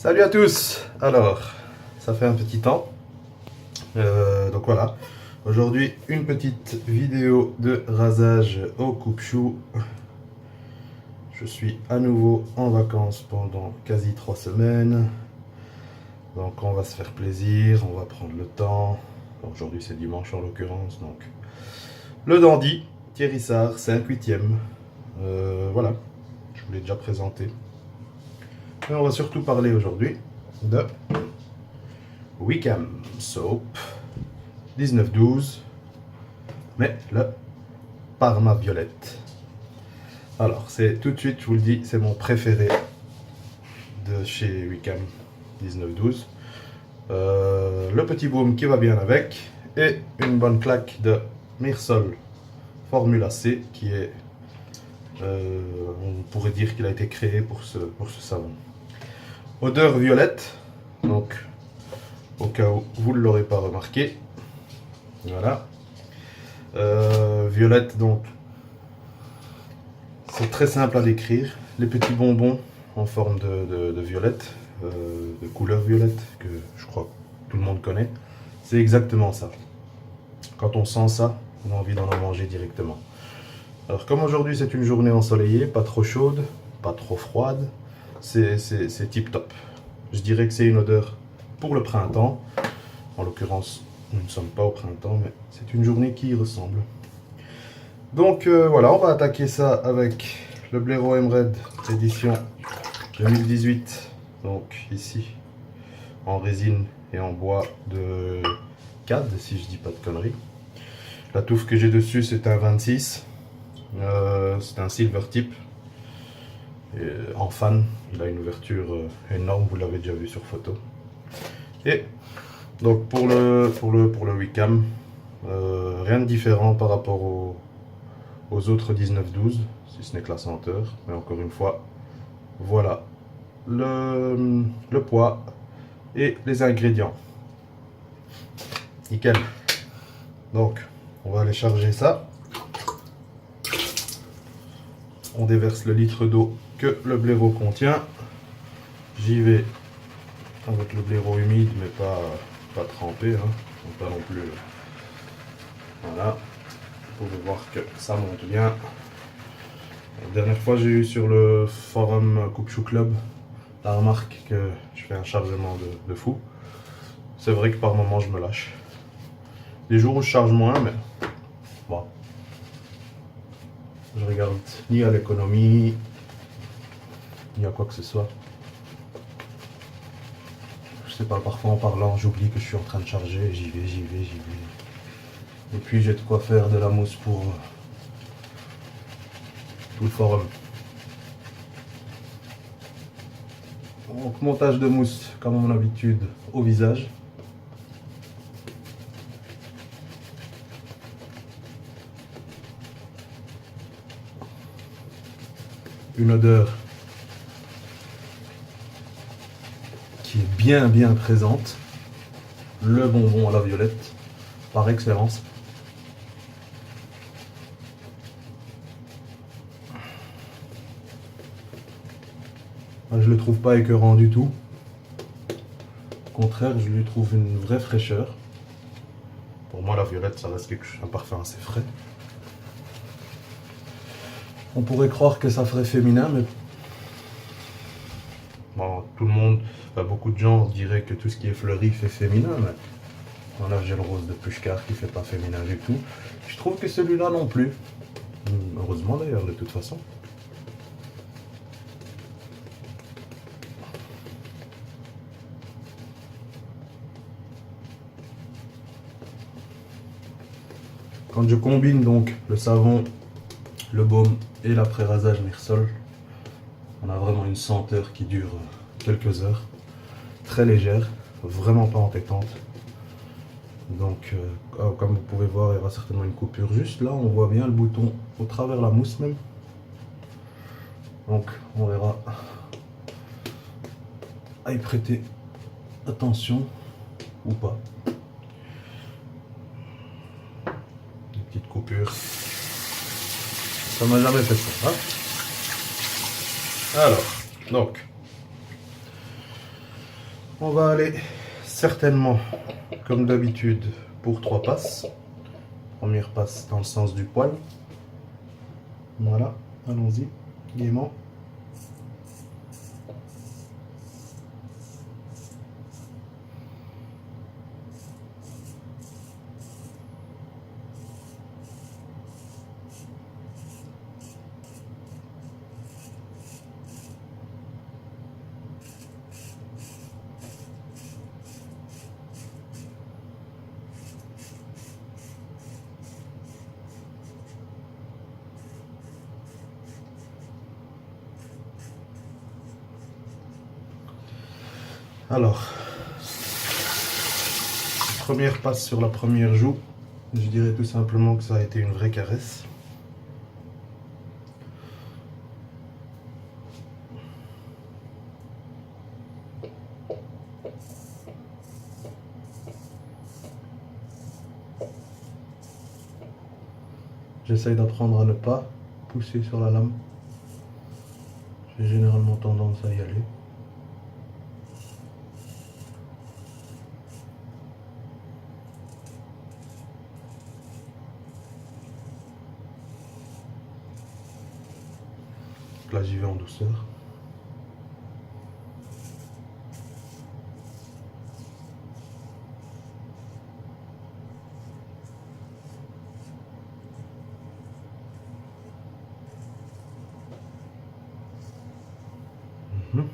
Salut à tous. Alors, ça fait un petit temps. Donc voilà. Aujourd'hui, une petite vidéo de rasage au coupe-chou. Je suis à nouveau en vacances pendant quasi 3 semaines. Donc on va se faire plaisir, on va prendre le temps. Aujourd'hui c'est dimanche en l'occurrence. Donc le dandy, Thierry Sarr, 5/8e. Voilà, je vous l'ai déjà présenté. Mais on va surtout parler aujourd'hui de Wickham Soap 1912, mais le Parma Violette. Alors, c'est tout de suite, je vous le dis, c'est mon préféré de chez Wickham 1912. Le petit baume qui va bien avec, et une bonne claque de Mirsol Formula C qui est, on pourrait dire qu'il a été créé pour ce savon. Odeur violette, donc au cas où vous ne l'aurez pas remarqué. Voilà. Violette, donc c'est très simple à décrire. Les petits bonbons en forme de violette, de couleur violette, que je crois que tout le monde connaît. C'est exactement ça. Quand on sent ça, on a envie d'en manger directement. Alors comme aujourd'hui c'est une journée ensoleillée, pas trop chaude, pas trop froide, c'est tip top. Je dirais que c'est une odeur pour le printemps. En l'occurrence, nous ne sommes pas au printemps, mais c'est une journée qui y ressemble. Donc voilà, on va attaquer ça avec le Blaireau Emerald édition 2018. Donc ici, en résine et en bois de CAD, si je dis pas de conneries. La touffe que j'ai dessus, c'est un 26. C'est un silver tip. Et en fan, il a une ouverture énorme, vous l'avez déjà vu sur photo. Et donc pour le Wickham, rien de différent par rapport aux autres 1912, si ce n'est que la senteur. Mais encore une fois, voilà le poids et les ingrédients. Nickel. Donc on va aller charger ça. On déverse le litre d'eau que le blaireau contient. J'y vais avec le blaireau humide, mais pas trempé, hein. Donc pas non plus. Voilà. Vous pouvez voir que ça monte bien. La dernière fois, j'ai eu sur le forum Coupe-Chou Club la remarque que je fais un chargement de fou. C'est vrai que par moment, je me lâche. Les jours où je charge moins, mais bon. Je regarde ni à l'économie, ni à quoi que ce soit. Je sais pas, parfois en parlant, j'oublie que je suis en train de charger, j'y vais. Et puis j'ai de quoi faire de la mousse pour tout le forum. Donc montage de mousse, comme à mon habitude, au visage. Une odeur qui est bien présente. Le bonbon à la violette, par excellence. Je le trouve pas écœurant du tout. Au contraire, je lui trouve une vraie fraîcheur. Pour moi, la violette, ça reste un parfum assez frais. On pourrait croire que ça ferait féminin, mais bon, tout le monde, beaucoup de gens diraient que tout ce qui est fleuri fait féminin, mais voilà, j'ai le rose de Pushkar qui fait pas féminin du tout. Je trouve que celui-là non plus. Heureusement d'ailleurs, de toute façon. Quand je combine donc le savon, le baume et l'après-rasage Mirsol, on a vraiment une senteur qui dure quelques heures, très légère, vraiment pas entêtante. Donc comme vous pouvez voir, il y aura certainement une coupure juste là, on voit bien le bouton au travers la mousse même. Donc on verra à y prêter attention ou pas. Des petites coupures. Ça m'a jamais fait ça. Hein. Alors, donc, On va aller certainement, comme d'habitude, pour 3 passes. Première passe dans le sens du poil. Voilà, allons-y, gaiement. Alors, première passe sur la première joue, je dirais tout simplement que ça a été une vraie caresse. J'essaye d'apprendre à ne pas pousser sur la lame. J'ai généralement tendance à y aller. Là, j'y vais en douceur. Mhm.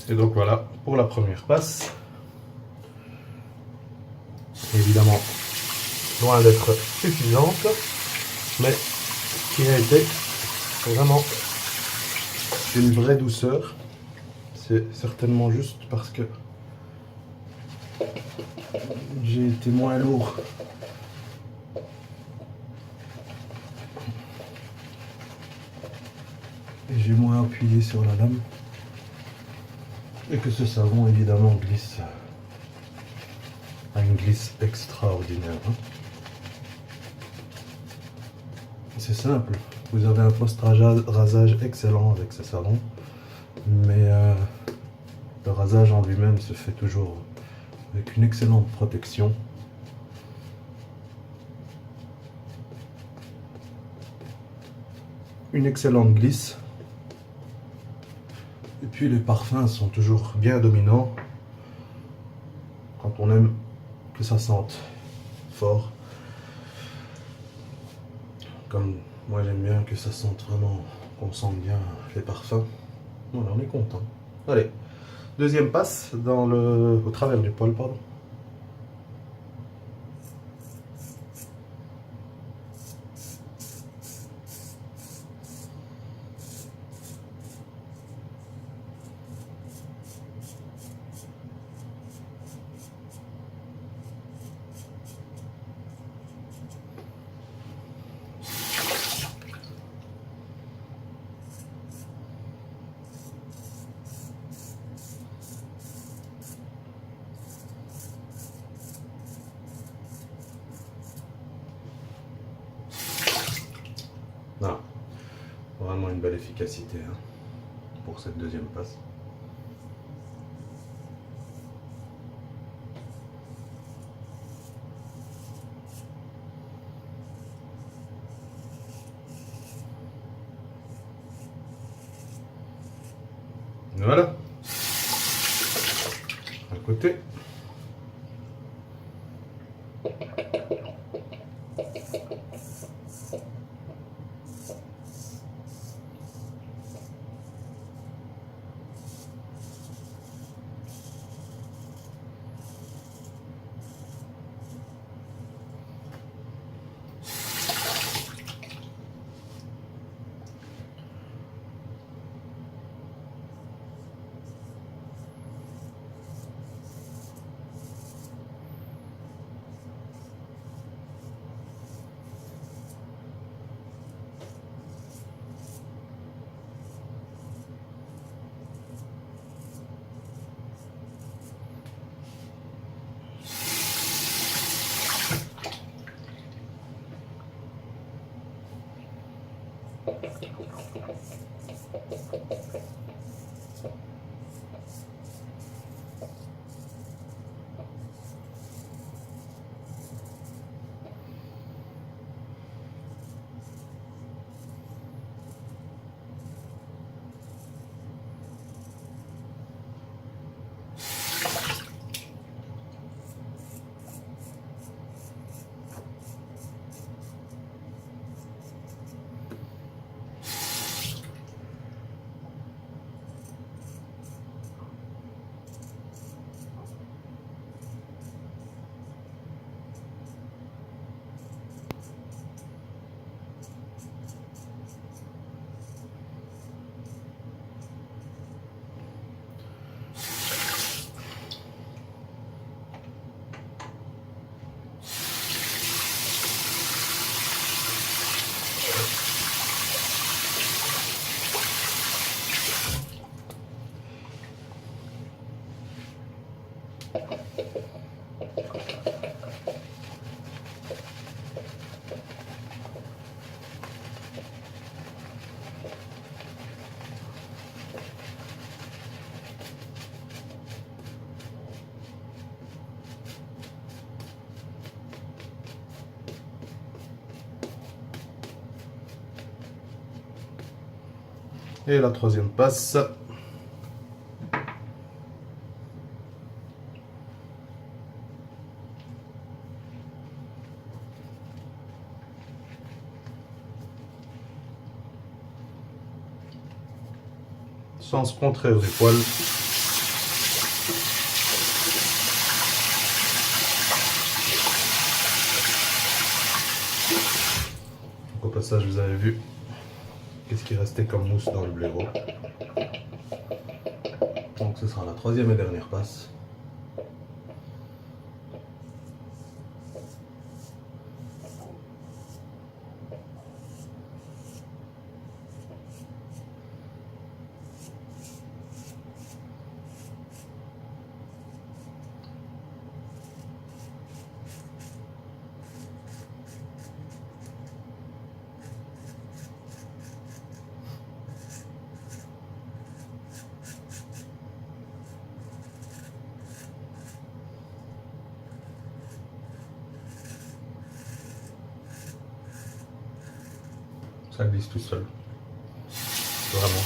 Et donc voilà pour la première passe. Évidemment, loin d'être suffisante, mais qui a été vraiment une vraie douceur. C'est certainement juste parce que j'ai été moins lourd. Et j'ai moins appuyé sur la lame. Et que ce savon évidemment glisse à une glisse extraordinaire. C'est simple, vous avez un post-rasage excellent avec ce savon, mais le rasage en lui-même se fait toujours avec une excellente protection. Une excellente glisse. Et puis les parfums sont toujours bien dominants quand on aime que ça sente fort. Comme moi j'aime bien que ça sente vraiment, qu'on sente bien les parfums. Voilà, on est content. Allez, deuxième passe au travers du poil, pardon. vraiment une belle efficacité hein, pour cette deuxième passe. Voilà. À côté. Et la troisième passe. Sens contraire des poils. Donc, au passage, vous avez vu qu'est-ce qui restait comme mousse dans le blaireau. Donc ce sera la troisième et dernière passe. Ça glisse tout seul. Vraiment.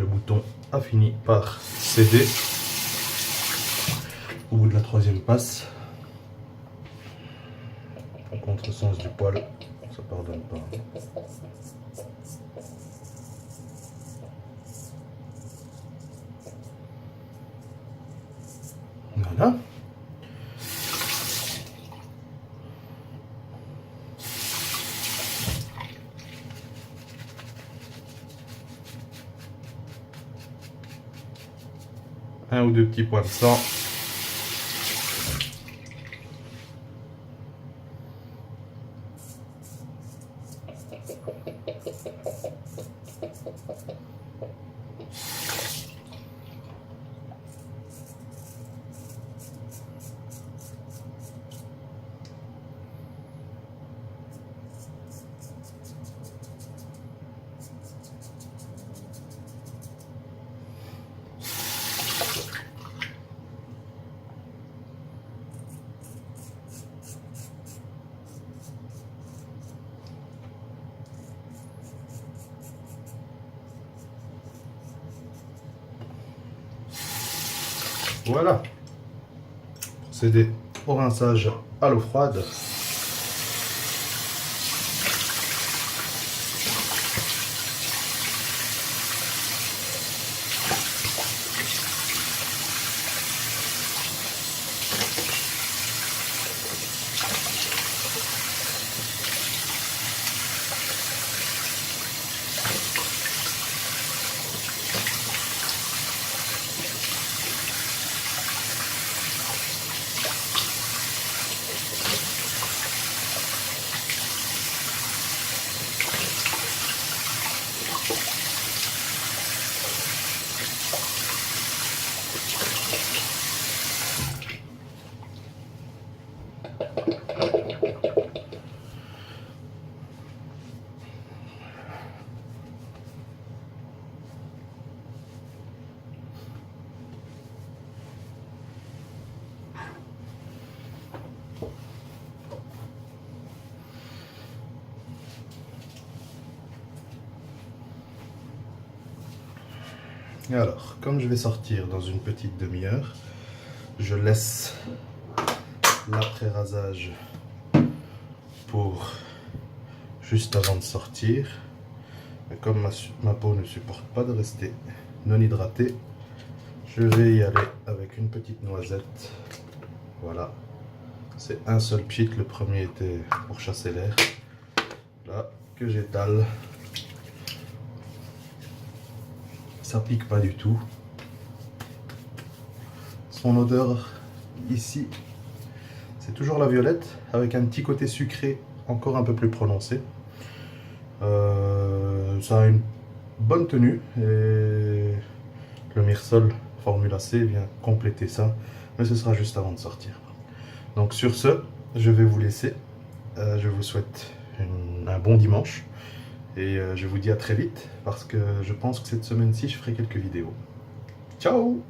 le bouton a fini par céder au bout de la troisième passe. En contresens du poil, ça pardonne pas. Voilà. Un ou deux petits points de sang. Voilà. Procéder au rinçage à l'eau froide. Et alors, comme je vais sortir dans une petite demi-heure, je laisse l'après-rasage pour juste avant de sortir. Et comme ma peau ne supporte pas de rester non hydratée, je vais y aller avec une petite noisette. Voilà, c'est un seul pchit, le premier était pour chasser l'air. Là, que j'étale. Ça pique pas du tout. Son odeur ici, c'est toujours la violette avec un petit côté sucré encore un peu plus prononcé. Ça a une bonne tenue et le Mirsol Formula C vient compléter ça, mais ce sera juste avant de sortir. Donc sur ce, je vais vous laisser. Je vous souhaite un bon dimanche. Et je vous dis à très vite parce que je pense que cette semaine-ci, je ferai quelques vidéos. Ciao!